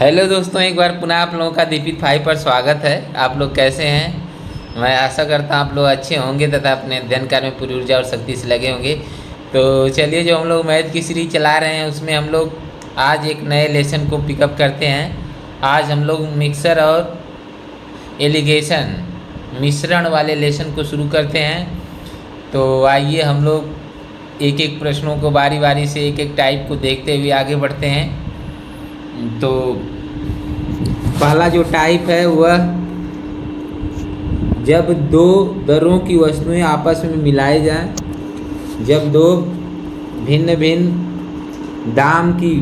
Hello दोस्तों, एक बार पुनः आप लोगों का दीपित भाई पर स्वागत है। आप लोग कैसे हैं? मैं आशा करता हूँ आप लोग अच्छे होंगे तथा अपने अध्ययन कार्य में पूरी ऊर्जा और शक्ति से लगे होंगे। तो चलिए, जो हम लोग मैथ की सीरीज चला रहे हैं उसमें हम लोग आज एक नए लेसन को पिकअप करते हैं। आज हम लोग मिक्सर और एलिगेशन मिश्रण वाले लेसन को शुरू करते हैं। तो आइए हम लोग एक एक प्रश्नों को बारी बारी से एक एक टाइप को देखते हुए आगे बढ़ते हैं। तो पहला जो टाइप है वह जब दो दरों की वस्तुएं आपस में मिलाई जाएं, जब दो भिन्न भिन्न दाम की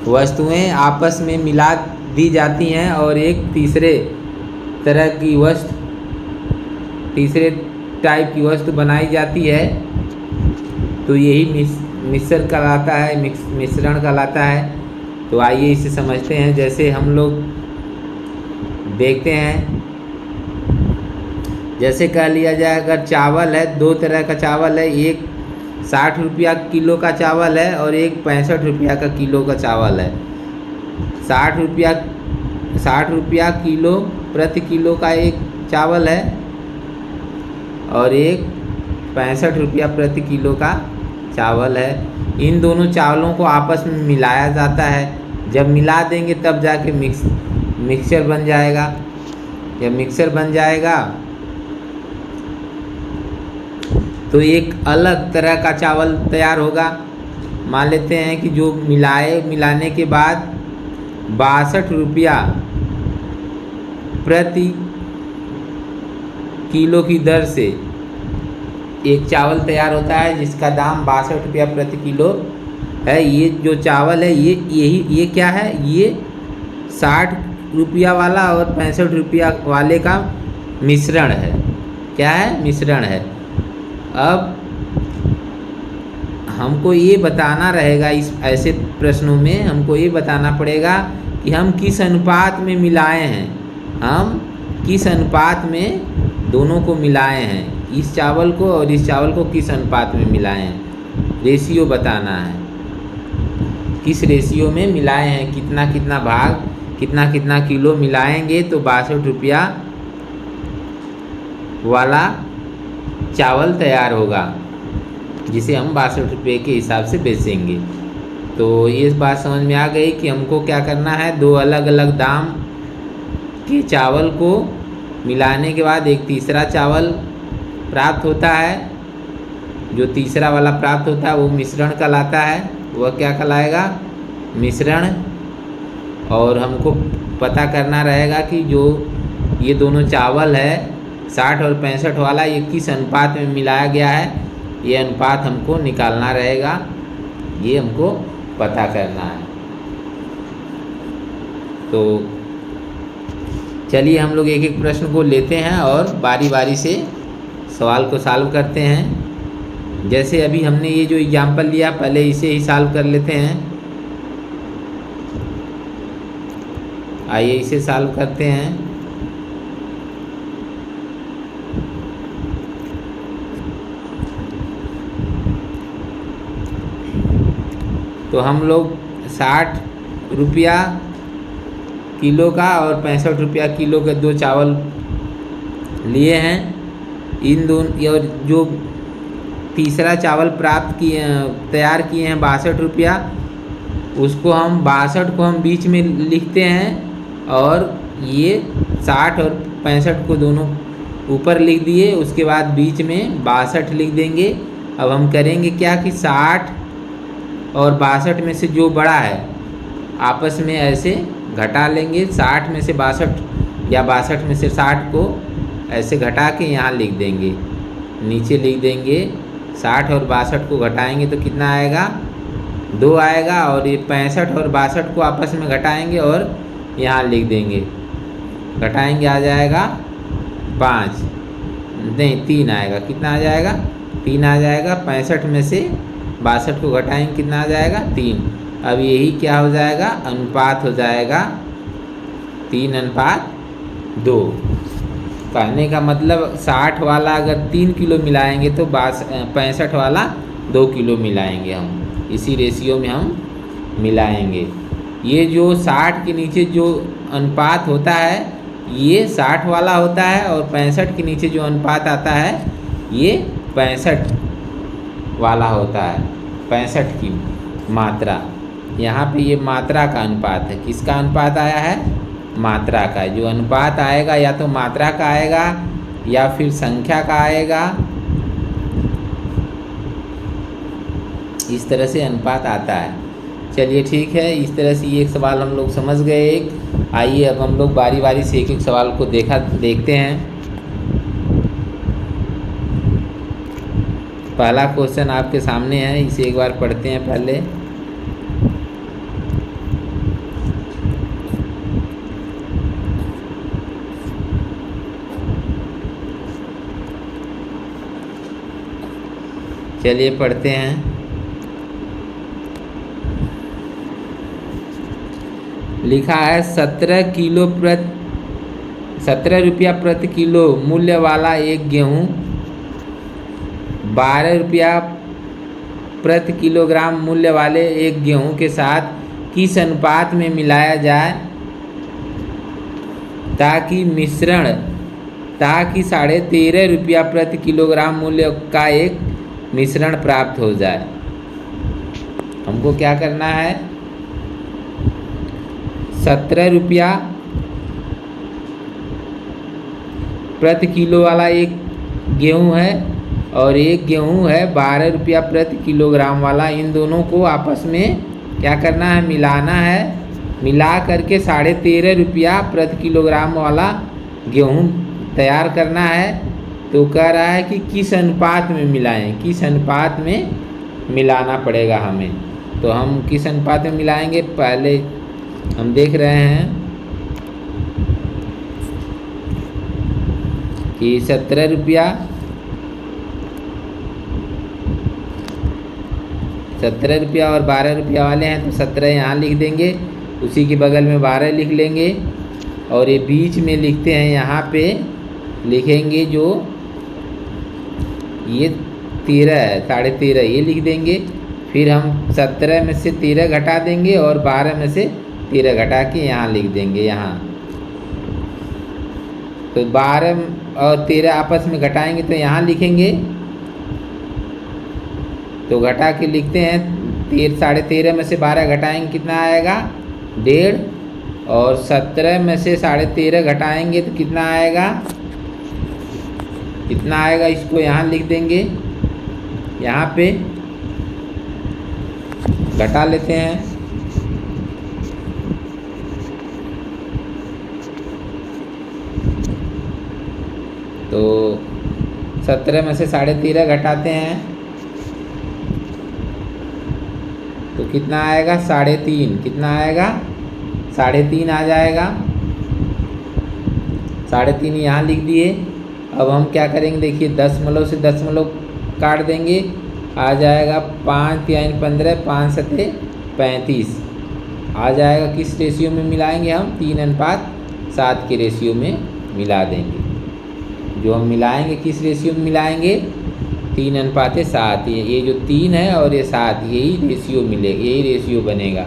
वस्तुएं आपस में मिला दी जाती हैं और एक तीसरे तरह की वस्तु तीसरे टाइप की वस्तु बनाई जाती है, तो यही मिश्रण कहलाता है, मिश्रण कहलाता है। तो आइए इसे समझते हैं। जैसे हम लोग देखते हैं, जैसे कह लिया जाए अगर चावल है, दो तरह का चावल है, एक 60 रुपया किलो का चावल है और एक 65 रुपया का किलो का चावल है। 60 रुपया किलो प्रति किलो का एक चावल है और एक 65 रुपया प्रति किलो का चावल है। इन दोनों चावलों को आपस में मिलाया जाता है। जब मिला देंगे तब जाके मिक्सचर बन जाएगा। जब मिक्सचर बन जाएगा तो एक अलग तरह का चावल तैयार होगा। मान लेते हैं कि जो मिलाने के बाद 62 रुपया प्रति किलो की दर से एक चावल तैयार होता है जिसका दाम 62 रुपया प्रति किलो है। ये जो चावल है ये क्या है? ये 60 रुपया वाला और 65 रुपया वाले का मिश्रण है। क्या है? मिश्रण है। अब हमको ये बताना रहेगा, इस ऐसे प्रश्नों में हमको ये बताना पड़ेगा कि हम किस अनुपात में मिलाए हैं, हम किस अनुपात में दोनों को मिलाए हैं, इस चावल को और इस चावल को किस अनुपात में मिलाए हैं। रेशियो बताना है, किस रेशियो में मिलाए हैं, कितना कितना भाग, कितना कितना किलो मिलाएंगे तो 62 रुपया वाला चावल तैयार होगा, जिसे हम 62 रुपये के हिसाब से बेचेंगे। तो ये बात समझ में आ गई कि हमको क्या करना है। दो अलग अलग दाम के चावल को मिलाने के बाद एक तीसरा चावल प्राप्त होता है। जो तीसरा वाला प्राप्त होता है वो मिश्रण कहलाता है। वह क्या कहलाएगा? मिश्रण। और हमको पता करना रहेगा कि जो ये दोनों चावल है 60 और 65 वाला, ये किस अनुपात में मिलाया गया है, ये अनुपात हमको निकालना रहेगा, ये हमको पता करना है। तो चलिए हम लोग एक एक प्रश्न को लेते हैं और बारी बारी से सवाल को सॉल्व करते हैं। जैसे अभी हमने ये जो एग्जाम्पल लिया, पहले इसे ही सॉल्व कर लेते हैं। आइए इसे सॉल्व करते हैं। तो हम लोग 60 रुपया किलो का और 65 रुपया किलो के दो चावल लिए हैं। इन दोनों और जो तीसरा चावल तैयार किए हैं 62 रुपया, उसको हम 62 को हम बीच में लिखते हैं और ये 60 और 65 को दोनों ऊपर लिख दिए। उसके बाद बीच में 62 लिख देंगे। अब हम करेंगे क्या कि 60 और 62 में से जो बड़ा है आपस में ऐसे घटा लेंगे। 60 में से 62 या 62 में से 60 को ऐसे घटा के यहाँ लिख देंगे, नीचे लिख देंगे। 60 और 62 को घटाएंगे तो कितना आएगा? 2 आएगा। और ये 65 और 62 को आपस में घटाएंगे और यहाँ लिख देंगे, घटाएंगे आ जाएगा 5, नहीं 3 आएगा। कितना आ जाएगा? 3 आ जाएगा। 65 में से 62 को घटाएंगे, कितना आ जाएगा? 3। अब यही क्या हो जाएगा? अनुपात हो जाएगा 3:2। कहने का मतलब 60 वाला अगर 3 किलो मिलाएंगे तो 65 वाला 2 किलो मिलाएंगे। हम इसी रेशियो में हम मिलाएंगे। ये जो 60 के नीचे जो अनुपात होता है ये 60 वाला होता है, और 65 के नीचे जो अनुपात आता है ये 65 वाला होता है, 65 की मात्रा। यहाँ पे ये मात्रा का अनुपात है। किसका अनुपात आया है? मात्रा का। जो अनुपात आएगा या तो मात्रा का आएगा या फिर संख्या का आएगा, इस तरह से अनुपात आता है। चलिए ठीक है, इस तरह से ये एक सवाल हम लोग समझ गए एक। आइए अब हम लोग बारी बारी से एक एक सवाल को देखते हैं। पहला क्वेश्चन आपके सामने है, इसे एक बार पढ़ते हैं पहले। चलिए पढ़ते हैं। लिखा है 17 रुपया प्रति किलो मूल्य वाला एक गेहूँ 12 रुपया प्रति किलोग्राम मूल्य वाले एक गेहूँ के साथ किस अनुपात में मिलाया जाए ताकि 13.5 रुपया प्रति किलोग्राम मूल्य का एक मिश्रण प्राप्त हो जाए। हमको क्या करना है? 17 रुपया प्रति किलो वाला एक गेहूँ है और एक गेहूँ है 12 रुपया प्रति किलोग्राम वाला। इन दोनों को आपस में क्या करना है? मिलाना है। मिला करके 13.5 रुपया प्रति किलोग्राम वाला गेहूँ तैयार करना है। तो कह रहा है कि किस अनुपात में मिलाएं, किस अनुपात में मिलाना पड़ेगा हमें। तो हम किस अनुपात में मिलाएंगे पहले हम देख रहे हैं कि 17 रुपया और 12 रुपया वाले हैं तो 17 यहाँ लिख देंगे, उसी के बगल में 12 लिख लेंगे और ये बीच में लिखते हैं, यहाँ पे लिखेंगे जो ये 13 है 13.5 ये लिख देंगे। फिर हम 17 में से 13 घटा देंगे और 12 में से 13 घटा के यहाँ लिख देंगे। यहाँ तो 12 और 13 आपस में घटाएंगे तो यहाँ लिखेंगे, तो घटा के लिखते हैं 13.5 में से 12 घटाएंगे कितना आएगा? 1.5। और 17 में से 13.5 घटाएंगे तो कितना आएगा? कितना आएगा इसको यहाँ लिख देंगे, यहाँ पे घटा लेते हैं। तो 17 में से 13.5 घटाते हैं तो कितना आएगा? 3.5। कितना आएगा? 3.5 आ जाएगा। 3.5 यहाँ लिख दिए। अब हम क्या करेंगे? देखिए दशमलव से दशमलव काट देंगे, आ जाएगा 5 या 15, 5 सते 35 आ जाएगा। किस रेशियो में मिलाएंगे हम? 3:7 के रेशियो में मिला देंगे। जो हम मिलाएंगे किस रेशियो में मिलाएंगे? 3:7। ये जो 3 है और ये 7 यही रेशियो मिलेगा, यही रेशियो बनेगा।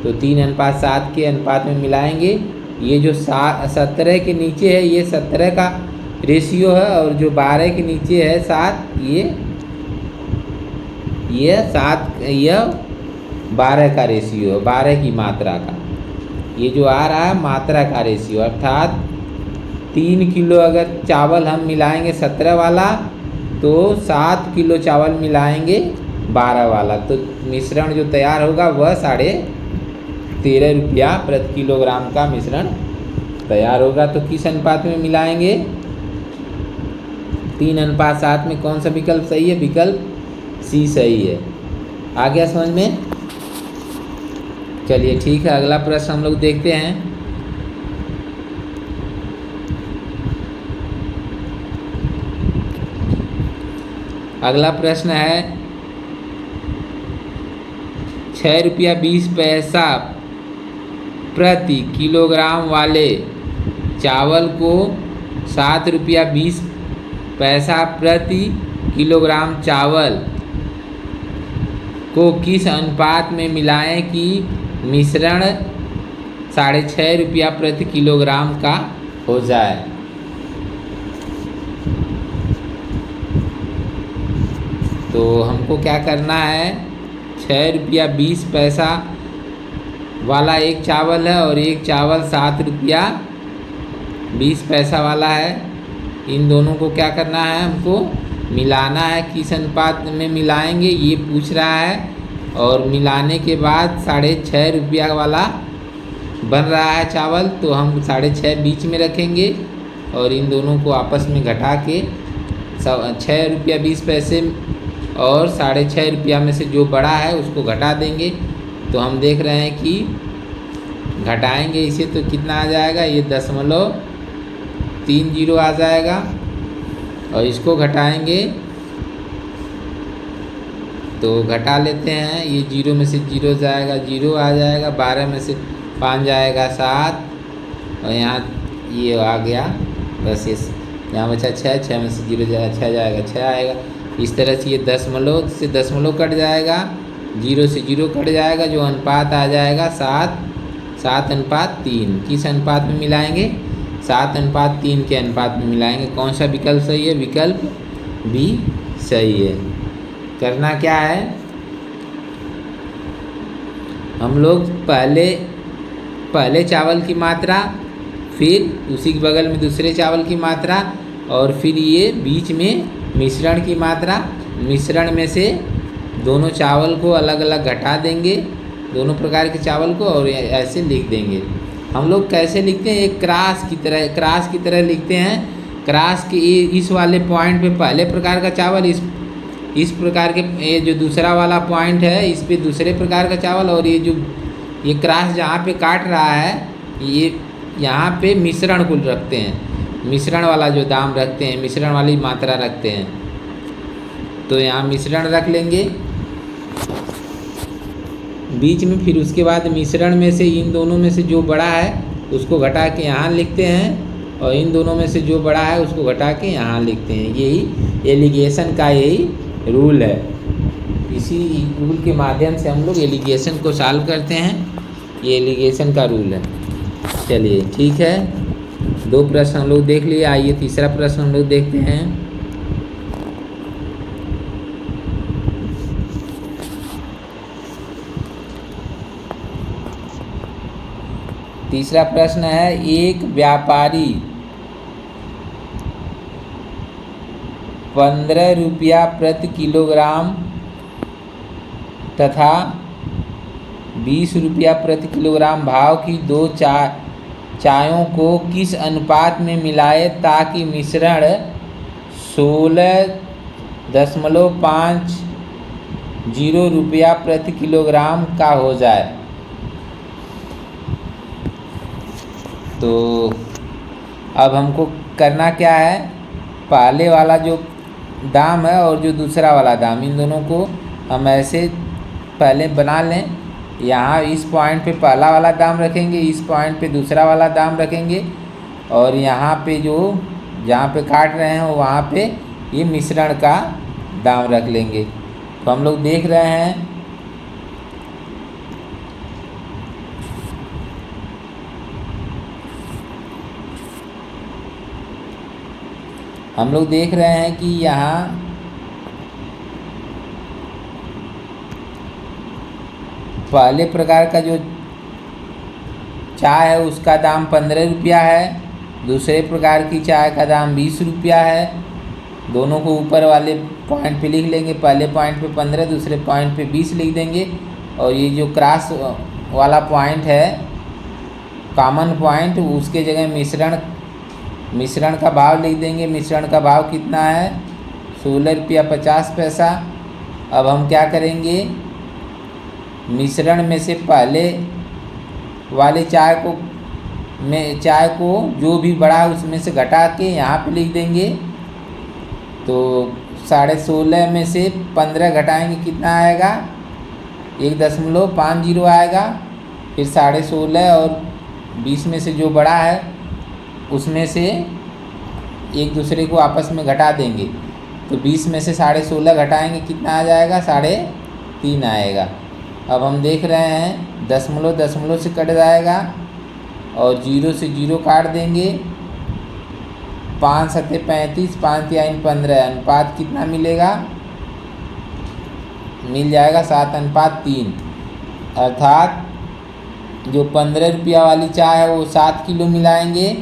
तो 3:7 के अनुपात में मिलाएंगे। ये जो 17 के नीचे है ये 17 का रेशियो है और जो 12 के नीचे है 7 ये 12 का रेशियो है, 12 की मात्रा का। ये जो आ रहा है मात्रा का रेशियो, अर्थात 3 किलो अगर चावल हम मिलाएंगे 17 वाला तो 7 किलो चावल मिलाएंगे 12 वाला, तो मिश्रण जो तैयार होगा वह 13.5 रुपया प्रति किलोग्राम का मिश्रण तैयार होगा। तो किस अनुपात में मिलाएंगे? 3:7 में कौन सा विकल्प सही है? विकल्प सी सही है। आ गया समझ में? चलिए ठीक है, अगला प्रश्न हम लोग देखते हैं। अगला प्रश्न है 6 रुपया 20 पैसा प्रति किलोग्राम वाले चावल को 7 रुपया 20 पैसा प्रति किलोग्राम चावल को किस अनुपात में मिलाएं कि मिश्रण 6.5 रुपया प्रति किलोग्राम का हो जाए। तो हमको क्या करना है, 6 रुपया 20 पैसा वाला एक चावल है और एक चावल 7 रुपया 20 पैसा वाला है। इन दोनों को क्या करना है, हमको मिलाना है। किस अनुपात में मिलाएंगे ये पूछ रहा है। और मिलाने के बाद 6.5 रुपया वाला बन रहा है चावल, तो हम 6.5 बीच में रखेंगे और इन दोनों को आपस में घटा के 6 रुपया 20 पैसे और 6.5 रुपया में से जो बड़ा है उसको घटा देंगे। तो हम देख रहे हैं कि घटाएंगे इसे तो कितना आ जाएगा, ये 0.30 आ जाएगा। और इसको घटाएंगे तो घटा लेते हैं, ये 0 में से 0 जाएगा, 0 आ जाएगा। 12 में से 5 जाएगा 7 और यहाँ ये आ गया, बस ये यहाँ बचा 6 में से 0 जाएगा 6 जाएगा 6 आएगा। इस तरह से ये दशमलव से दशमलव कट जाएगा, 0 से 0 कट जाएगा, जो अनुपात आ जाएगा 7:3। किस अनुपात में मिलाएंगे, 7:3 के अनुपात में मिलाएंगे। कौन सा विकल्प सही है, विकल्प बी सही है। करना क्या है, हम लोग पहले चावल की मात्रा, फिर उसी के बगल में दूसरे चावल की मात्रा और फिर ये बीच में मिश्रण की मात्रा, मिश्रण में से दोनों चावल को अलग अलग घटा देंगे, दोनों प्रकार के चावल को, और ऐसे लिख देंगे। हम लोग कैसे लिखते हैं, एक क्रास की तरह लिखते हैं। क्रास के इस वाले पॉइंट पे पहले प्रकार का चावल, इस प्रकार के ये जो दूसरा वाला पॉइंट है इस पे दूसरे प्रकार का चावल, और ये क्रास जहाँ पे काट रहा है ये यहाँ पे मिश्रण को रखते हैं, मिश्रण वाला जो दाम रखते हैं, मिश्रण वाली मात्रा रखते हैं। तो यहाँ मिश्रण रख लेंगे बीच में, फिर उसके बाद मिश्रण में से इन दोनों में से जो बड़ा है उसको घटा के यहाँ लिखते हैं और इन दोनों में से जो बड़ा है उसको घटा के यहाँ लिखते हैं। यही एलिगेशन का यही रूल है। इसी रूल के माध्यम से हम लोग एलिगेशन को सॉल्व करते हैं, ये एलिगेशन का रूल है। चलिए ठीक है, 2 प्रश्न हम लोग देख लिए। आइए तीसरा प्रश्न हम लोग देखते हैं। तीसरा प्रश्न है, एक व्यापारी 15 रुपया प्रति किलोग्राम तथा 20 रुपया प्रति किलोग्राम भाव की 2 चायों को किस अनुपात में मिलाए ताकि मिश्रण 16.50 रुपया प्रति किलोग्राम का हो जाए। तो अब हमको करना क्या है, पहले वाला जो दाम है और जो दूसरा वाला दाम, इन दोनों को हम ऐसे पहले बना लें। यहाँ इस पॉइंट पे पहला वाला दाम रखेंगे, इस पॉइंट पे दूसरा वाला दाम रखेंगे और यहाँ पे जो जहाँ पे काट रहे हैं वहाँ पे ये मिश्रण का दाम रख लेंगे। तो हम लोग देख रहे हैं कि यहाँ पहले प्रकार का जो चाय है उसका दाम 15 रुपया है, दूसरे प्रकार की चाय का दाम 20 रुपया है। दोनों को ऊपर वाले पॉइंट पे लिख लेंगे, पहले पॉइंट पे 15, दूसरे पॉइंट पे 20 लिख देंगे। और ये जो क्रॉस वाला पॉइंट है, कॉमन पॉइंट, उसके जगह मिश्रण का भाव लिख देंगे। मिश्रण का भाव कितना है, 16 रुपया 50 पैसा। अब हम क्या करेंगे, मिश्रण में से पहले वाले चाय को जो भी बड़ा है उसमें से घटा के यहाँ पे लिख देंगे। तो 16.5 में से 15 घटाएंगे, कितना आएगा, 1.50 आएगा। फिर 16.5 और 20 में से जो बड़ा है उसमें से एक दूसरे को आपस में घटा देंगे। तो 20 में से 16.5 घटाएंगे, कितना आ जाएगा, 3.5 आएगा। अब हम देख रहे हैं दशमलव दशमलव से कट जाएगा और 0 से 0 काट देंगे। 5 सत्ते 35, 5 तिहाई 15, अनुपात कितना मिलेगा? मिल जाएगा 7:3। अर्थात जो 15 रुपया वाली चाय है वो 7 किलो मिलाएंगे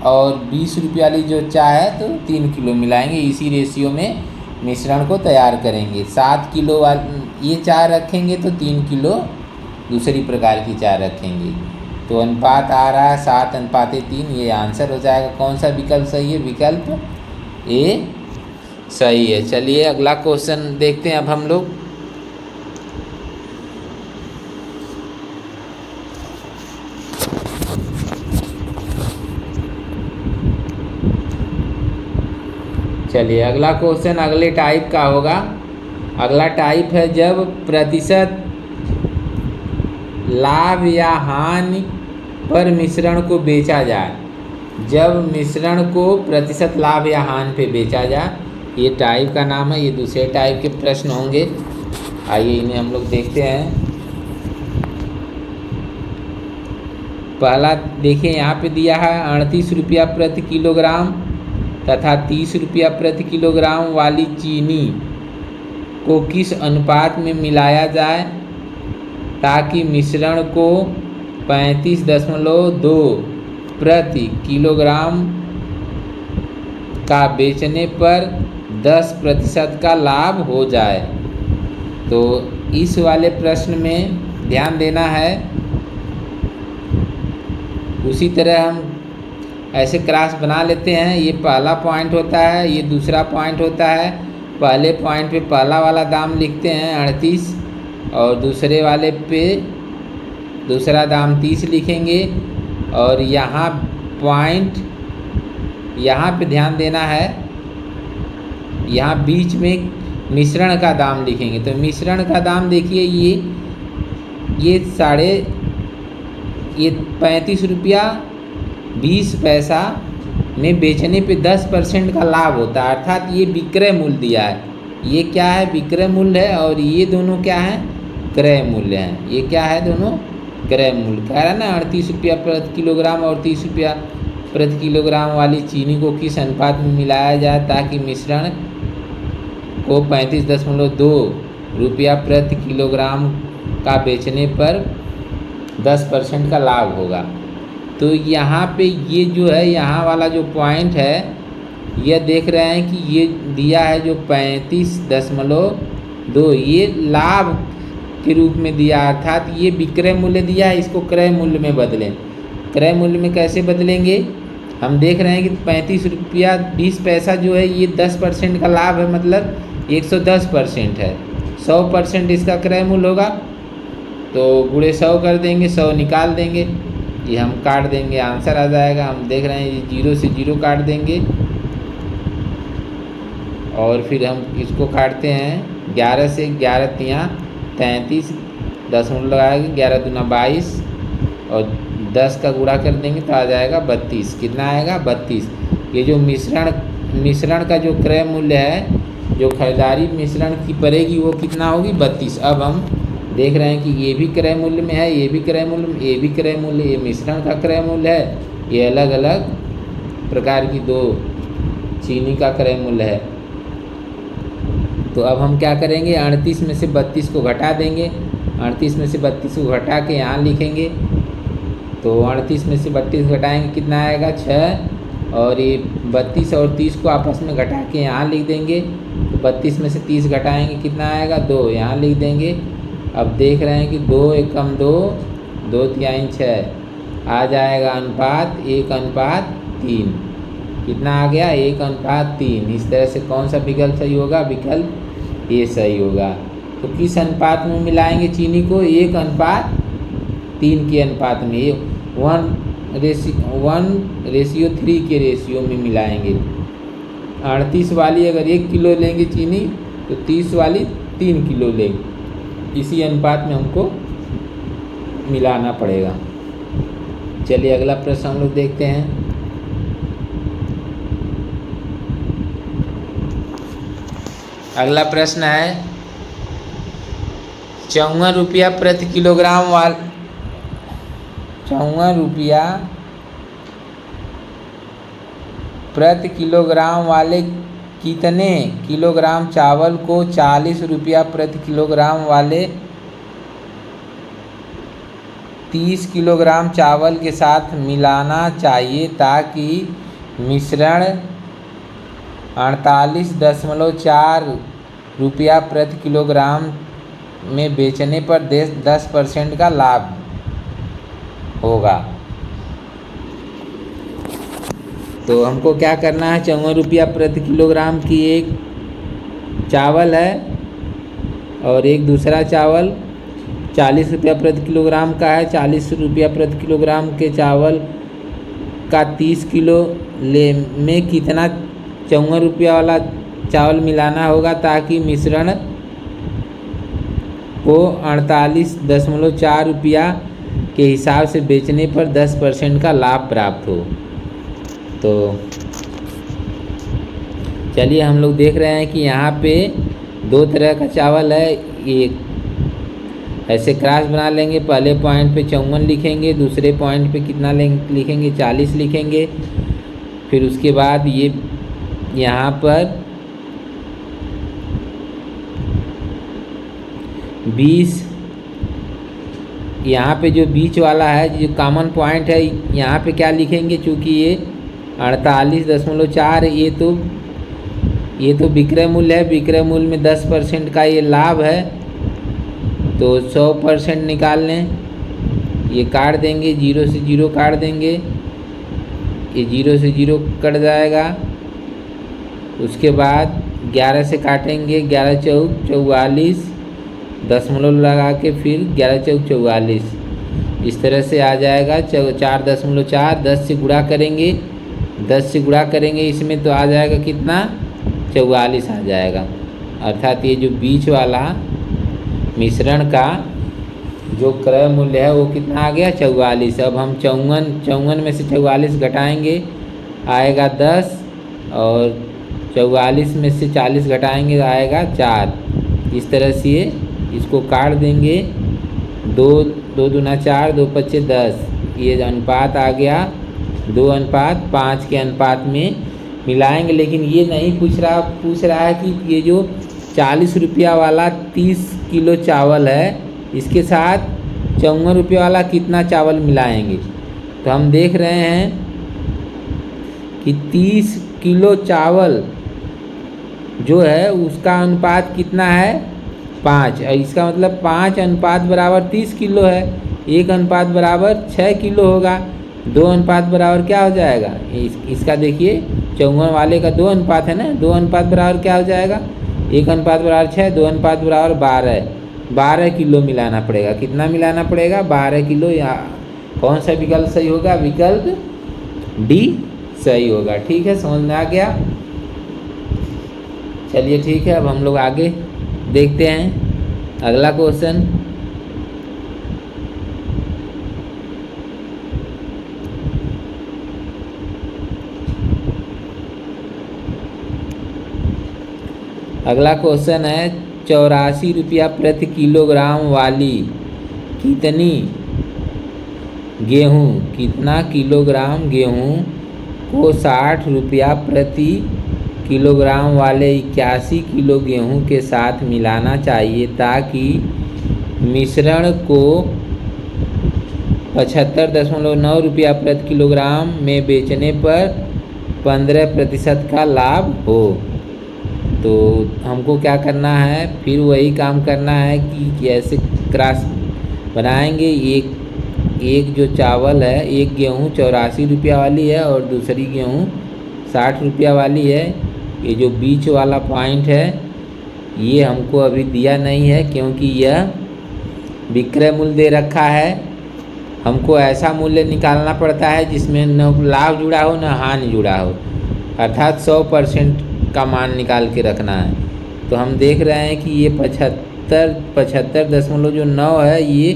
और 20 रुपये वाली जो चाय है तो 3 किलो मिलाएंगे। इसी रेशियो में मिश्रण को तैयार करेंगे। 7 किलो वाली ये चाय रखेंगे तो 3 किलो दूसरी प्रकार की चाय रखेंगे। तो अनुपात आ रहा है 7:3। ये आंसर हो जाएगा। कौन सा विकल्प सही है? विकल्प ए सही है। चलिए अगला क्वेश्चन देखते हैं अब हम लोग। चलिए अगला क्वेश्चन अगले टाइप का होगा। अगला टाइप है जब प्रतिशत लाभ या हानि पर मिश्रण को बेचा जाए। जब मिश्रण को प्रतिशत लाभ या हानि पे बेचा जाए, ये टाइप का नाम है। ये दूसरे टाइप के प्रश्न होंगे। आइए इन्हें हम लोग देखते हैं। पहला देखिए यहाँ पे दिया है 38 रुपया प्रति किलोग्राम तथा 30 रुपया प्रति किलोग्राम वाली चीनी को किस अनुपात में मिलाया जाए ताकि मिश्रण को 35.2 प्रति किलोग्राम का बेचने पर 10% का लाभ हो जाए। तो इस वाले प्रश्न में ध्यान देना है। उसी तरह हम ऐसे क्रॉस बना लेते हैं। ये पहला पॉइंट होता है, ये दूसरा पॉइंट होता है। पहले पॉइंट पे पहला वाला दाम लिखते हैं 38 और दूसरे वाले पे दूसरा दाम 30 लिखेंगे। और यहाँ पॉइंट यहाँ पे ध्यान देना है, यहाँ बीच में मिश्रण का दाम लिखेंगे। तो मिश्रण का दाम देखिए ये 35 रुपया 20 पैसा में बेचने पे 10% का लाभ होता है। अर्थात ये विक्रय मूल्य दिया है। ये क्या है? विक्रय मूल्य है। और ये दोनों क्या है? क्रय मूल्य हैं। ये क्या है? दोनों क्रय मूल्य। कह रहा है ना 38 रुपया प्रति किलोग्राम और 30 रुपया प्रति किलोग्राम वाली चीनी को किस अनुपात में मिलाया जाए ताकि मिश्रण को 35.2 रुपया प्रति किलोग्राम का बेचने पर 10% का लाभ होगा। तो यहाँ पे ये जो है यहाँ वाला जो पॉइंट है, यह देख रहे हैं कि ये दिया है जो 35.2, ये लाभ के रूप में दिया। अर्थात ये विक्रय मूल्य दिया है, इसको क्रय मूल्य में बदलें। क्रय मूल्य में कैसे बदलेंगे? हम देख रहे हैं कि 35 रुपया 20 पैसा जो है ये 10% का लाभ है, मतलब 110% है। 100% इसका क्रय मूल्य होगा तो गुणे 100 कर देंगे, 100 निकाल देंगे, ये हम काट देंगे, आंसर आ जाएगा। हम देख रहे हैं 0 से 0 काट देंगे और फिर हम इसको काटते हैं 11 से। 11 तिया 33, 10 लगाएंगे, 11 दूना 22 और 10 का गुणा कर देंगे तो आ जाएगा 32। कितना आएगा? 32। ये जो मिश्रण का जो क्रय मूल्य है, जो खरीदारी मिश्रण की पड़ेगी वो कितना होगी? 32। अब हम देख रहे हैं कि ये भी क्रय मूल्य में है, ये भी क्रय मूल्य में, ये भी क्रय मूल्य, ये मिश्रण का क्रय मूल्य है, ये अलग अलग प्रकार की दो चीनी का क्रय मूल्य है। तो अब हम क्या करेंगे? 38 में से 32 को घटा देंगे। 38 में से 32 को घटा के यहाँ लिखेंगे। तो 38 में से 32 घटाएंगे, कितना आएगा? 6। और ये 32 और 30 को आपस में घटा के यहाँ लिख देंगे। तो 32 में से 30 घटाएंगे, कितना आएगा? 2, यहाँ लिख देंगे। अब देख रहे हैं कि 2 एकम 2, 2 तिहाई 6, आ जाएगा अनुपात 1:3। कितना आ गया? 1:3। इस तरह से कौन सा विकल्प सही होगा? विकल्प ये सही होगा। तो किस अनुपात में मिलाएंगे चीनी को? 1:3 के अनुपात में, 1:3 के रेशियो में मिलाएंगे। 38 वाली अगर 1 किलो लेंगे चीनी तो 30 वाली 3 किलो लेंगे। इसी अनुपात में हमको मिलाना पड़ेगा। चलिए अगला प्रश्न हम लोग देखते हैं। अगला प्रश्न है ₹54 प्रति किलोग्राम 54 प्रति किलोग्राम वाले कितने किलोग्राम चावल को ₹40 प्रति किलोग्राम वाले 30 किलोग्राम चावल के साथ मिलाना चाहिए ताकि मिश्रण ₹48.4 प्रति किलोग्राम में बेचने पर 10% का लाभ होगा। तो हमको क्या करना है, ₹54 प्रति किलोग्राम की एक चावल है और एक दूसरा चावल ₹40 प्रति किलोग्राम का है। ₹40 प्रति किलोग्राम के चावल का 30 किलो में कितना ₹54 वाला चावल मिलाना होगा ताकि मिश्रण को ₹48.4 के हिसाब से बेचने पर 10% का लाभ प्राप्त हो। तो चलिए हम लोग देख रहे हैं कि यहाँ पे 2 तरह का चावल है। एक ऐसे क्रॉस बना लेंगे, पहले पॉइंट पे 54 लिखेंगे, दूसरे पॉइंट पे कितना लिखेंगे 40 लिखेंगे। फिर उसके बाद ये यहाँ पर 20, यहाँ पे जो बीच वाला है जो कॉमन पॉइंट है यहाँ पे क्या लिखेंगे, चूँकि ये 48.4 ये तो विक्रय मूल्य है, विक्रय मूल्य में 10% का ये लाभ है तो 100% निकाल लें। ये काट देंगे, 0 से 0 काट देंगे, ये 0 से 0 कट जाएगा। उसके बाद 11 से काटेंगे, 11 चौक 44, दशमलव लगा के फिर 11 चौक 44, इस तरह से आ जाएगा 4.4। 10 से गुणा करेंगे, 10 से गुणा करेंगे इसमें तो आ जाएगा कितना 44 आ जाएगा। अर्थात ये जो बीच वाला मिश्रण का जो क्रय मूल्य है वो कितना आ गया 44। अब हम 54 में से 44 घटाएंगे आएगा 10 और 44 में से 40 घटाएंगे तो आएगा 4। इस तरह से इसको काट देंगे, 2 दूना 4, 2 पच्चे 10, ये अनुपात आ गया 2:5 के अनुपात में मिलाएंगे। लेकिन ये नहीं पूछ रहा है कि ये जो ₹40 वाला 30 किलो चावल है इसके साथ ₹54 वाला कितना चावल मिलाएंगे। तो हम देख रहे हैं कि 30 किलो चावल जो है उसका अनुपात कितना है 5, इसका मतलब 5 अनुपात बराबर 30 किलो है, 1 अनुपात बराबर 6 किलो होगा, 2 अनुपात बराबर क्या हो जाएगा, इसका देखिए 54 वाले का 2 अनुपात है ना, 2 अनुपात बराबर क्या हो जाएगा 1 अनुपात बराबर 6, 2 अनुपात बराबर 12 किलो मिलाना पड़ेगा। कितना मिलाना पड़ेगा 12 किलो। या कौन सा विकल्प सही होगा, विकल्प डी सही होगा। ठीक है, समझ में आ गया। चलिए ठीक है, अब हम लोग आगे देखते हैं अगला क्वेश्चन। अगला क्वेश्चन है ₹84 प्रति किलोग्राम वाली कितना किलोग्राम गेहूँ को ₹60 प्रति किलोग्राम वाले 81 किलो गेहूँ के साथ मिलाना चाहिए ताकि मिश्रण को ₹75.9 प्रति किलोग्राम में बेचने पर 15% का लाभ हो। तो हमको क्या करना है, फिर वही काम करना है कि कैसे क्रॉस बनाएंगे। एक जो चावल है, एक गेहूँ ₹84 वाली है और दूसरी गेहूँ ₹60 वाली है। ये जो बीच वाला पॉइंट है ये हमको अभी दिया नहीं है क्योंकि यह विक्रय मूल्य दे रखा है। हमको ऐसा मूल्य निकालना पड़ता है जिसमें न लाभ जुड़ा हो न हानि जुड़ा हो, अर्थात 100% का मान निकाल के रखना है। तो हम देख रहे हैं कि ये 75.9 है, ये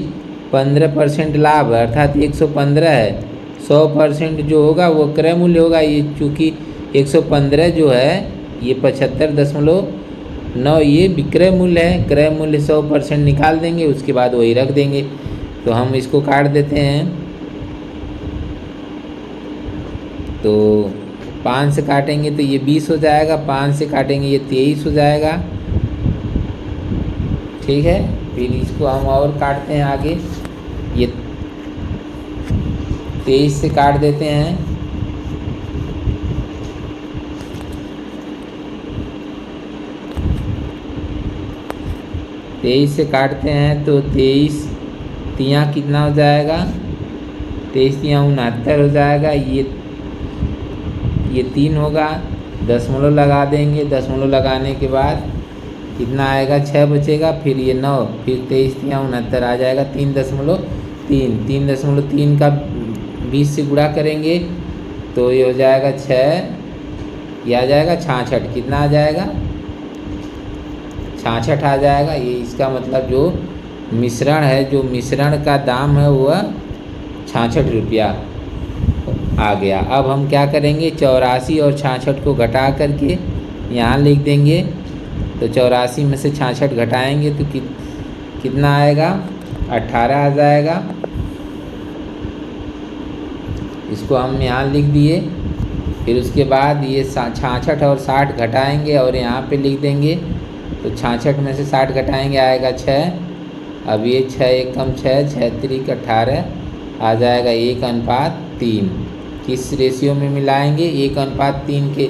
15% लाभ है अर्थात 115 है। 100% जो होगा वो क्रय मूल्य होगा। ये चूँकि 115 जो है ये 75.9 9 ये विक्रय मूल्य है, क्रय मूल्य 100% निकाल देंगे, उसके बाद वही रख देंगे। तो हम इसको काट देते हैं। तो 5 से काटेंगे तो ये 20 हो जाएगा, 5 से काटेंगे ये 23 हो जाएगा। ठीक है, फिर इसको हम और काटते हैं आगे। ये 23 से काट देते हैं। तेईस से काटते हैं तो 23 तियाँ कितना हो जाएगा, 23 तियाँ 69 हो जाएगा। ये 3 होगा, दशमलव लगा देंगे। दशमलव लगाने के बाद कितना आएगा, 6 बचेगा, फिर ये 9, फिर 23 तियाँ 69 आ जाएगा। 3.3 का 20 से गुणा करेंगे तो ये हो जाएगा 6, ये आ जाएगा 66। कितना आ जाएगा, 66 आ जाएगा। ये इसका मतलब जो मिश्रण है, जो मिश्रण का दाम है वह 66 रुपया आ गया। अब हम क्या करेंगे, 84 और 66 को घटा करके यहाँ लिख देंगे। तो 84 में से 66 घटाएंगे तो कितना आएगा, 18 आ जाएगा। इसको हम यहाँ लिख दिए। फिर उसके बाद ये 66 और 60 घटाएंगे और यहाँ पे लिख देंगे। तो 66 में से 60 घटाएंगे, आएगा 6। अब ये 6 एकम 6, 6 त्रिक 18 आ जाएगा 1:3। किस रेशियो में मिलाएंगे, 1:3 के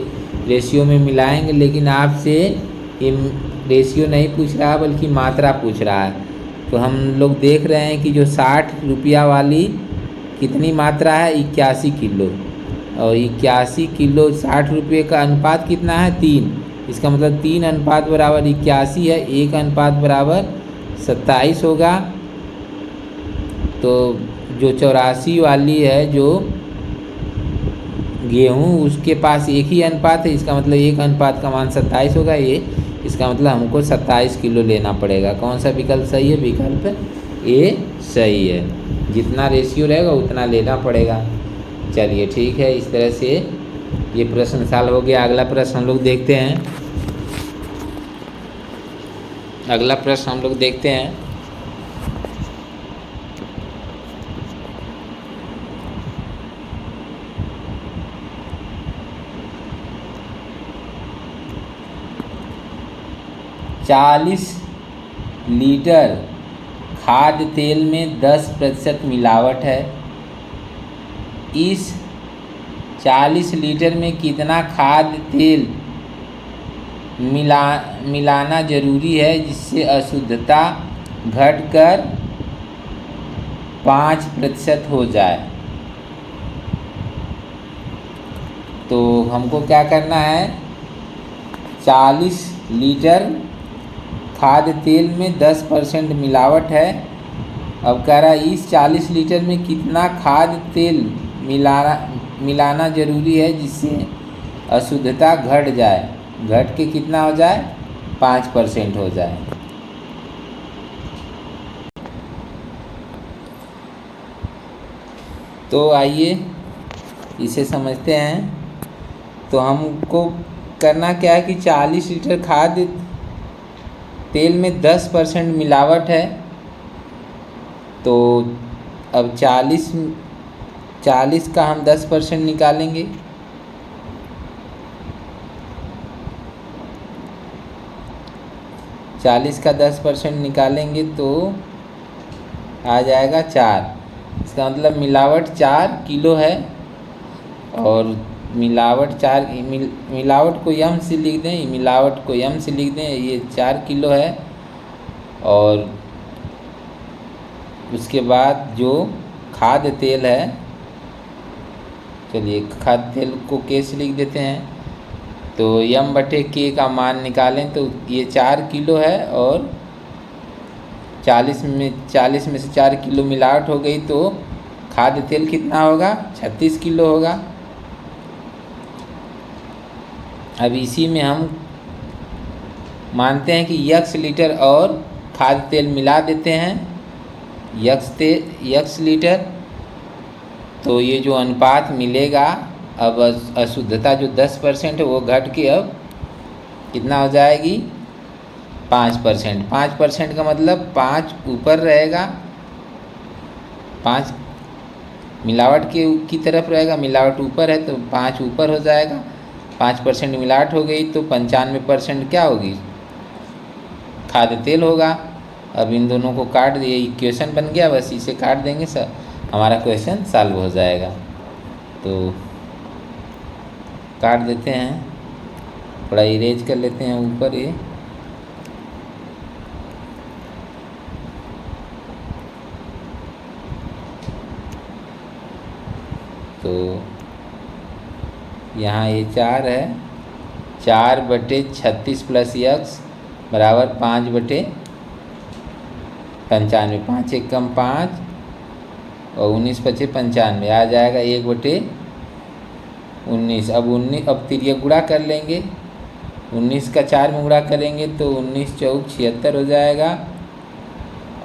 रेशियो में मिलाएंगे। लेकिन आपसे ये रेशियो नहीं पूछ रहा बल्कि मात्रा पूछ रहा है। तो हम लोग देख रहे हैं कि जो 60 रुपया वाली कितनी मात्रा है, 81 किलो। और 81 किलो 60 रुपये का अनुपात कितना है, 3। इसका मतलब 3 अनुपात बराबर 81 है, 1 अनुपात बराबर 27 होगा। तो जो 84 वाली है जो गेहूँ, उसके पास एक ही अनुपात है। इसका मतलब 1 अनुपात का मान 27 होगा। ये इसका मतलब हमको 27 किलो लेना पड़ेगा। कौन सा विकल्प सही है, विकल्प ए सही है। जितना रेशियो रहेगा उतना लेना पड़ेगा। चलिए ठीक है, इस तरह से ये प्रश्न सॉल्व हो गया। अगला प्रश्न हम लोग देखते हैं। अगला प्रश्न हम लोग देखते हैं। चालीस लीटर खाद्य तेल में 10% मिलावट है। इस 40 लीटर में कितना खाद्य तेल मिलाना जरूरी है जिससे अशुद्धता घटकर 5% हो जाए। तो हमको क्या करना है, 40 लीटर खाद्य तेल में 10% मिलावट है। अब कह रहा है इस 40 लीटर में कितना खाद्य तेल मिलाना जरूरी है जिससे अशुद्धता घट जाए, घट के कितना हो जाए, 5% हो जाए। तो आइए इसे समझते हैं। तो हमको करना क्या है कि 40 लीटर खाद्य तेल में 10% मिलावट है। तो अब 40 का हम 10% निकालेंगे। चालीस का 10% निकालेंगे तो आ जाएगा 4। इसका मतलब मिलावट 4 किलो है। और मिलावट को यम से लिख दें, मिलावट को यम से लिख दें। ये 4 किलो है। और उसके बाद जो खाद्य तेल है, चलिए खाद्य तेल को के से लिख देते हैं। तो यम बटे के का मान निकालें तो ये 4 किलो है। और 40 में से 4 किलो मिलावट हो गई तो खाद्य तेल कितना होगा, 36 किलो होगा। अब इसी में हम मानते हैं कि x लीटर और खाद्य तेल मिला देते हैं, x लीटर। तो ये जो अनुपात मिलेगा, अब अशुद्धता जो 10% है वो घट के अब कितना हो जाएगी, 5%। 5% का मतलब 5 ऊपर रहेगा, 5 मिलावट की तरफ रहेगा, मिलावट ऊपर है तो 5 ऊपर हो जाएगा। 5% मिलावट हो गई तो 95% क्या होगी, खाद्य तेल होगा। अब इन दोनों को काट दिए, इक्वेशन बन गया, बस इसे काट देंगे सर, हमारा क्वेश्चन सॉल्व हो जाएगा। तो काट देते हैं, थोड़ा इरेज कर लेते हैं ऊपर ये। तो यहाँ ये 4 है, 4/36 प्लस यक्स बराबर 5/95। 5 एक कम 5 और 19 पचे 95 आ जाएगा 1/19। अब तिरिया गुणा कर लेंगे, 19 का 4 में गुणा करेंगे तो 19 चौक 76 हो जाएगा।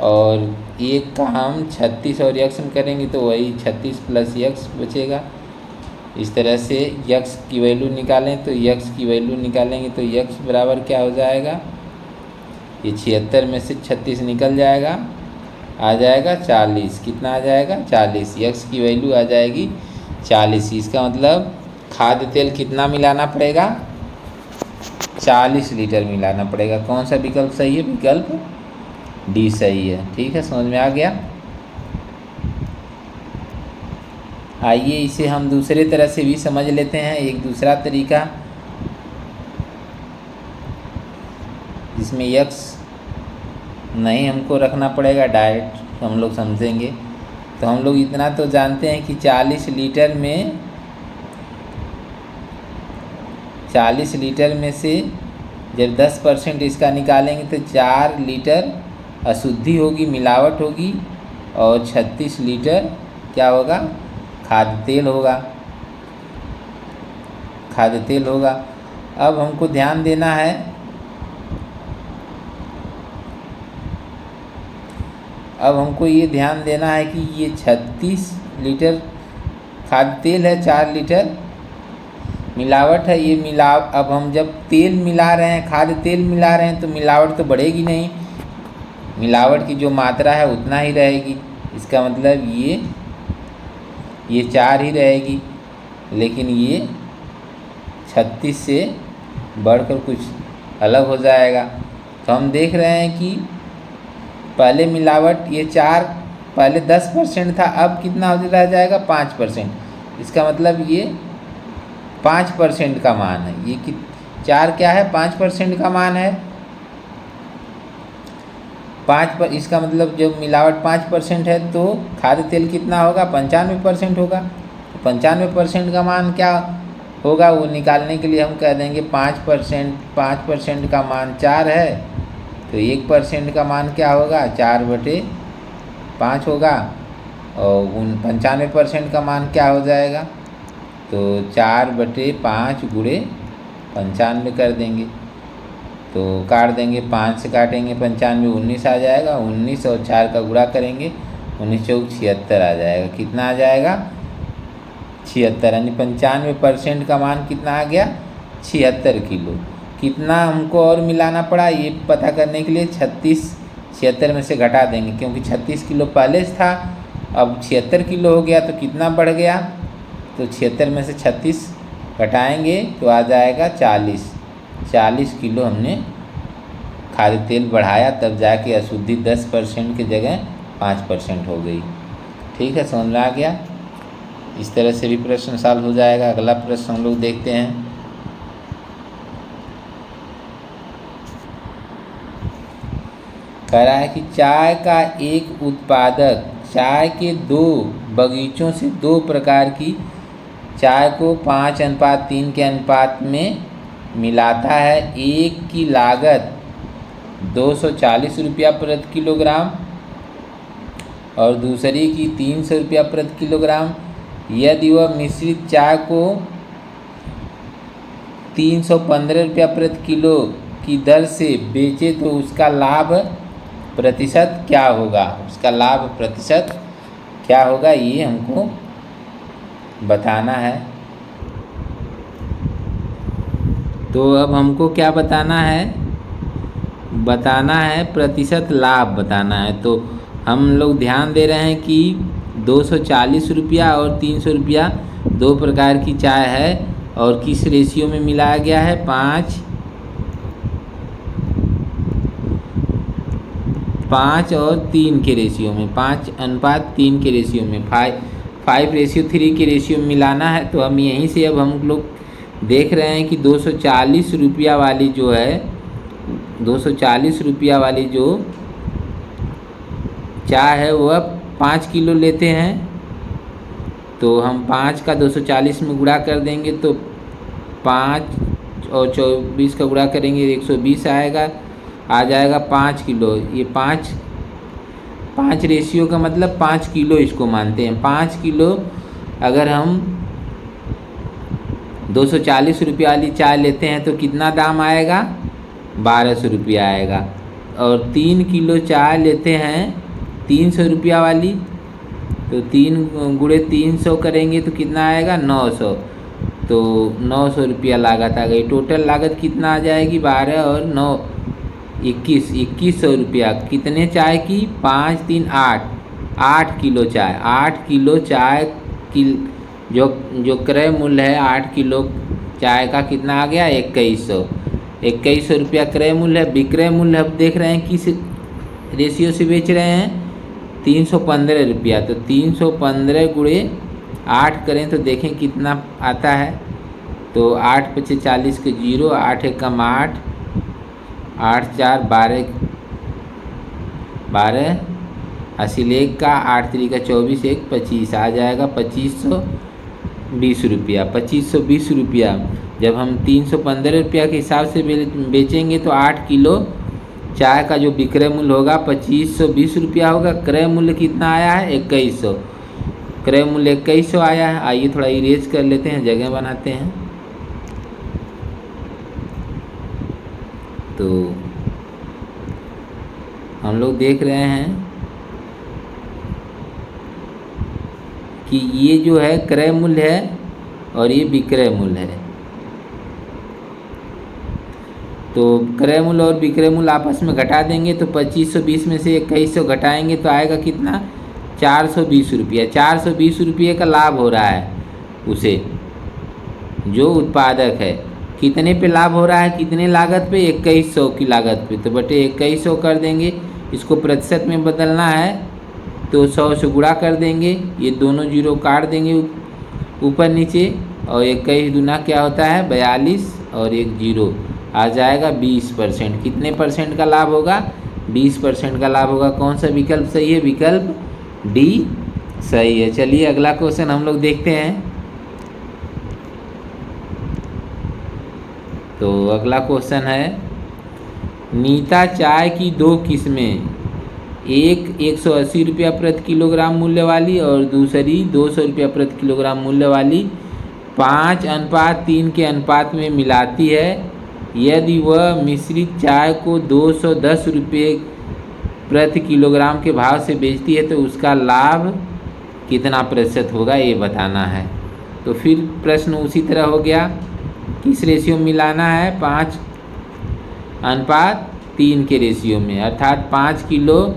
और एक का हम 36 और यक्स में करेंगे तो वही 36 प्लस यक्स बचेगा। इस तरह से यक्स की वैल्यू निकालें तो यक्स की वैल्यू निकालेंगे तो यक्स बराबर क्या हो जाएगा, ये 76 में से 36 निकल जाएगा, आ जाएगा 40। कितना आ जाएगा, 40। यक्स की वैल्यू आ जाएगी 40। इसका मतलब खाद्य तेल कितना मिलाना पड़ेगा, 40 लीटर मिलाना पड़ेगा। कौन सा विकल्प सही है, विकल्प डी सही है। ठीक है, समझ में आ गया। आइए इसे हम दूसरे तरह से भी समझ लेते हैं, एक दूसरा तरीका जिसमें यक्स नहीं हमको रखना पड़ेगा, डायरेक्ट हम लोग समझेंगे। तो हम लोग इतना तो जानते हैं कि 40 लीटर में से जब 10% इसका निकालेंगे तो 4 लीटर अशुद्धि होगी, मिलावट होगी, और 36 लीटर क्या होगा, खाद्य तेल होगा, खाद्य तेल होगा। अब हमको ध्यान देना है, अब हमको ये ध्यान देना है कि ये 36 लीटर खाद्य तेल है, 4 लीटर मिलावट है। ये अब हम जब तेल मिला रहे हैं, खाद्य तेल मिला रहे हैं तो मिलावट तो बढ़ेगी नहीं, मिलावट की जो मात्रा है उतना ही रहेगी। इसका मतलब ये 4 ही रहेगी, लेकिन ये 36 से बढ़कर कुछ अलग हो जाएगा। तो हम देख रहे हैं कि पहले मिलावट ये 4 पहले 10% था, अब कितना रह जाएगा, 5%। इसका मतलब ये 5% का मान है। ये कि 4 क्या है, 5% का मान है। 5 पर इसका मतलब जब मिलावट 5% है तो खाद्य तेल कितना होगा, 95% होगा। 95% का मान क्या होगा, वो निकालने के लिए हम कह देंगे 5% का मान 4 है तो 1% का मान क्या होगा, 4/5 होगा। और 95% का मान क्या हो जाएगा, तो 4/5 गुणे 95 कर देंगे। तो काट देंगे, 5 से काटेंगे 95, 19 आ जाएगा। 19 और 4 का गुणा करेंगे, 19 चौक 76 आ जाएगा। कितना आ जाएगा, 76। यानी 95% का मान कितना आ गया, 76 किलो। कितना हमको और मिलाना पड़ा ये पता करने के लिए 76 में से घटा देंगे, क्योंकि 36 किलो पहले से था, अब 76 किलो हो गया तो कितना बढ़ गया, तो 76 में से 36 घटाएंगे तो आ जाएगा 40 किलो हमने खाद्य तेल बढ़ाया, तब जाके अशुद्धि 10% की जगह 5% हो गई। ठीक है, समझ में आ गया। इस तरह से भी प्रश्न सॉल्व हो जाएगा। अगला प्रश्न हम लोग देखते हैं। कह रहा है कि चाय का एक उत्पादक चाय के 2 बगीचों से 2 प्रकार की चाय को 5:3 के अनुपात में मिलाता है। एक की लागत 240 रुपया प्रति किलोग्राम और दूसरी की 300 रुपया प्रति किलोग्राम। यदि वह मिश्रित चाय को 315 रुपया प्रति किलो की दर से बेचे तो उसका लाभ प्रतिशत क्या होगा, उसका लाभ प्रतिशत क्या होगा, ये हमको बताना है। तो अब हमको क्या बताना है, बताना है, प्रतिशत लाभ बताना है। तो हम लोग ध्यान दे रहे हैं कि 240 रुपया और 300 रुपया दो प्रकार की चाय है और किस रेशियो में मिलाया गया है, 5 और 3 के रेशियो में, 5:3 के रेशियो में, 5:3 के रेशियो में मिलाना है। तो हम यहीं से अब हम लोग देख रहे हैं कि 240 रुपया वाली जो है, 240 रुपया वाली जो चाय है वह 5 किलो लेते हैं। तो हम 5 का 240 में गुणा कर देंगे तो 5 और 24 का गुणा करेंगे 120 आएगा, आ जाएगा 5 किलो। ये 5 रेशियो का मतलब 5 किलो इसको मानते हैं। 5 किलो अगर हम 240 रुपये वाली चाय लेते हैं तो कितना दाम आएगा, 1200 रुपया आएगा। और 3 किलो चाय लेते हैं 300 रुपया वाली, तो 3 गुणे 300 करेंगे तो कितना आएगा, 900। तो 900 रुपया लागत आ गई। टोटल लागत कितना आ जाएगी, 12 और 9 2100 रुपया। कितने चाय की, 5 3 8 किलो चाय। 8 किलो चाय की जो क्रय मूल्य है 8 किलो चाय का कितना आ गया, 2100 रुपया क्रय मूल्य है। विक्रय मूल्य अब देख रहे हैं किस रेशियो से बेच रहे हैं, 315 रुपया। तो 315 गुणे 8 करें तो देखें कितना आता है। तो 8 × 5 = 40 के 0, 8 × 1 = 8, 8 × 4 = 12, 80 का 8 × 3 = 24, 1 25 आ जाएगा 2520 रुपया। 2520 रुपया जब हम 315 रुपया के हिसाब से बेचेंगे तो 8 किलो चाय का जो विक्रय मूल्य होगा 2520 रुपया होगा। क्रय मूल्य कितना आया है, 2100। क्रय मूल्य 2100 आया है। आइए थोड़ा इरेज कर लेते हैं, जगह बनाते हैं। तो हम लोग देख रहे हैं कि ये जो है क्रय मूल्य है और ये विक्रय मूल्य है। तो क्रय मूल्य और विक्रय मूल्य आपस में घटा देंगे तो 2520 में से 2100 घटाएंगे तो आएगा कितना, 420 रुपया। 420 रुपये का लाभ हो रहा है उसे, जो उत्पादक है। कितने पे लाभ हो रहा है, कितने लागत पे, 2100 की लागत पे। तो बटे 2100 कर देंगे। इसको प्रतिशत में बदलना है तो 100 से गुणा कर देंगे, ये दोनों जीरो काट देंगे ऊपर नीचे, और 21 दूना क्या होता है, 42 और 1 0 आ जाएगा 20%। कितने परसेंट का लाभ होगा, 20% का लाभ होगा। कौन सा विकल्प सही है, विकल्प डी सही है। चलिए अगला क्वेश्चन हम लोग देखते हैं। तो अगला क्वेश्चन है, नीता चाय की 2 किस्में, एक 180 रुपया प्रति किलोग्राम मूल्य वाली और दूसरी 200 रुपया प्रति किलोग्राम मूल्य वाली 5:3 के अनुपात में मिलाती है। यदि वह मिश्रित चाय को 210 रुपये प्रति किलोग्राम के भाव से बेचती है तो उसका लाभ कितना प्रतिशत होगा, ये बताना है। तो फिर प्रश्न उसी तरह हो गया, किस रेशियो में मिलाना है, 5:3 के रेशियो में। अर्थात 5 किलो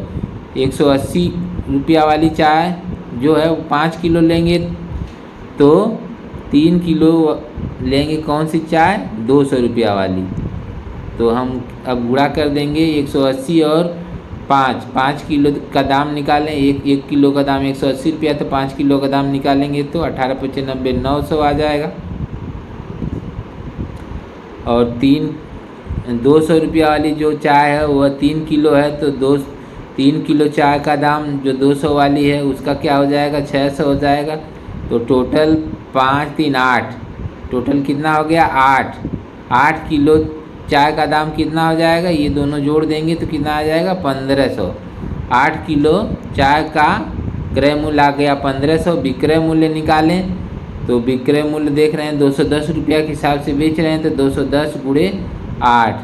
180 रुपया वाली चाय जो है वो 5 किलो लेंगे तो 3 किलो लेंगे कौन सी चाय, 200 रुपया वाली। तो हम अब गुणा कर देंगे 180 और 5 किलो का दाम निकालें। एक किलो का दाम 180 रुपया, तो 5 किलो का दाम निकालेंगे तो 18 × 5 = 90, 900 आ जाएगा। और 200 रुपया वाली जो चाय है वह 3 किलो है, तो 3 किलो चाय का दाम जो 200 वाली है उसका क्या हो जाएगा, 600 हो जाएगा। तो टोटल 5 3 8, टोटल कितना हो गया, 8 किलो चाय का दाम कितना हो जाएगा, ये दोनों जोड़ देंगे तो कितना आ जाएगा, 1500। 8 किलो चाय का क्रय मूल्य आ गया 1500। विक्रय मूल्य निकालें तो विक्रय मूल्य देख रहे हैं 210 रुपया के हिसाब से बेच रहे हैं, तो 210 गुणे 8,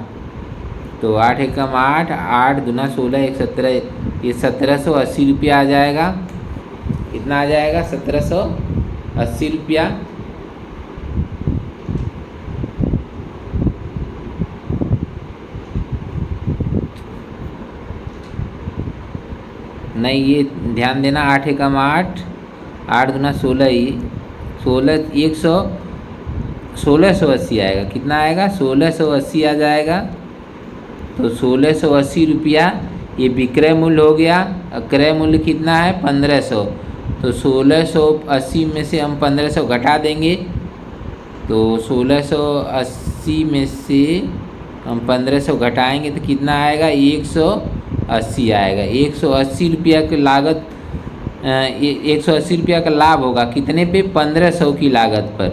तो 8 × 1 = 8, 8 दूना 16, 1 17, ये 1780 रुपया आ जाएगा। कितना आ जाएगा, 1780 रुपया। नहीं, ये ध्यान देना, 8 एकम 8, 8 दूना 16 ही, 1680 आएगा। कितना आएगा? 1680 आ जाएगा। तो 1680 रुपया ये विक्रय मूल्य हो गया। क्रय मूल्य कितना है? 1500। तो 1680 में से हम 1500 घटा देंगे। तो 1680 में से हम 1500 घटाएंगे तो कितना आएगा? 180 आएगा। 180 रुपया की लागत, 180 रुपया का लाभ होगा कितने पे? 1500 की लागत पर।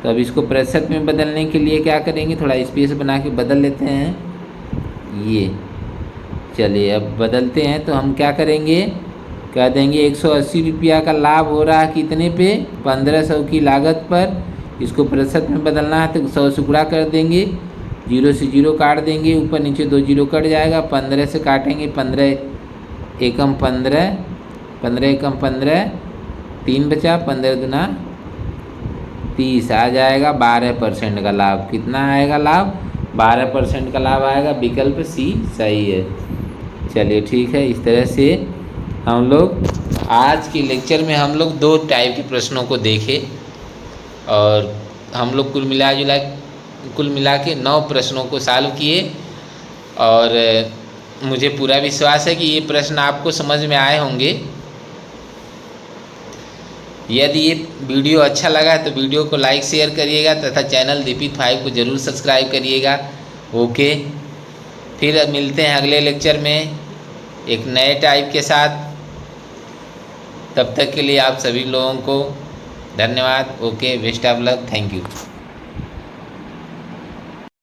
तो अब इसको प्रतिशत में बदलने के लिए क्या करेंगे? थोड़ा स्पेस बना के बदल लेते हैं। ये चलिए अब बदलते हैं। तो हम क्या करेंगे? कह देंगे 180 रुपया का लाभ हो रहा है कितने पे? 1500 की लागत पर। इसको प्रतिशत में बदलना है तो 100 से गुणा कर देंगे, 0 से 0 काट देंगे, ऊपर नीचे 2 0 कट जाएगा। 15 से काटेंगे, 15 एकम 15, 15 एकम 15, 3 बचा, 15 दूना 30 आ जाएगा। 12% का लाभ। कितना आएगा लाभ? 12% का लाभ आएगा। विकल्प सी सही है। चलिए ठीक है। इस तरह से हम लोग आज के लेक्चर में हम लोग 2 टाइप के प्रश्नों को देखे और हम लोग कुल मिला के 9 प्रश्नों को सॉल्व किए। और मुझे पूरा विश्वास है कि ये प्रश्न आपको समझ में आए होंगे। यदि ये वीडियो अच्छा लगा तो वीडियो को लाइक शेयर करिएगा तथा चैनल दीपित 5 को ज़रूर सब्सक्राइब करिएगा। ओके, फिर मिलते हैं अगले लेक्चर में एक नए टाइप के साथ। तब तक के लिए आप सभी लोगों को धन्यवाद। Okay, best of luck, thank you.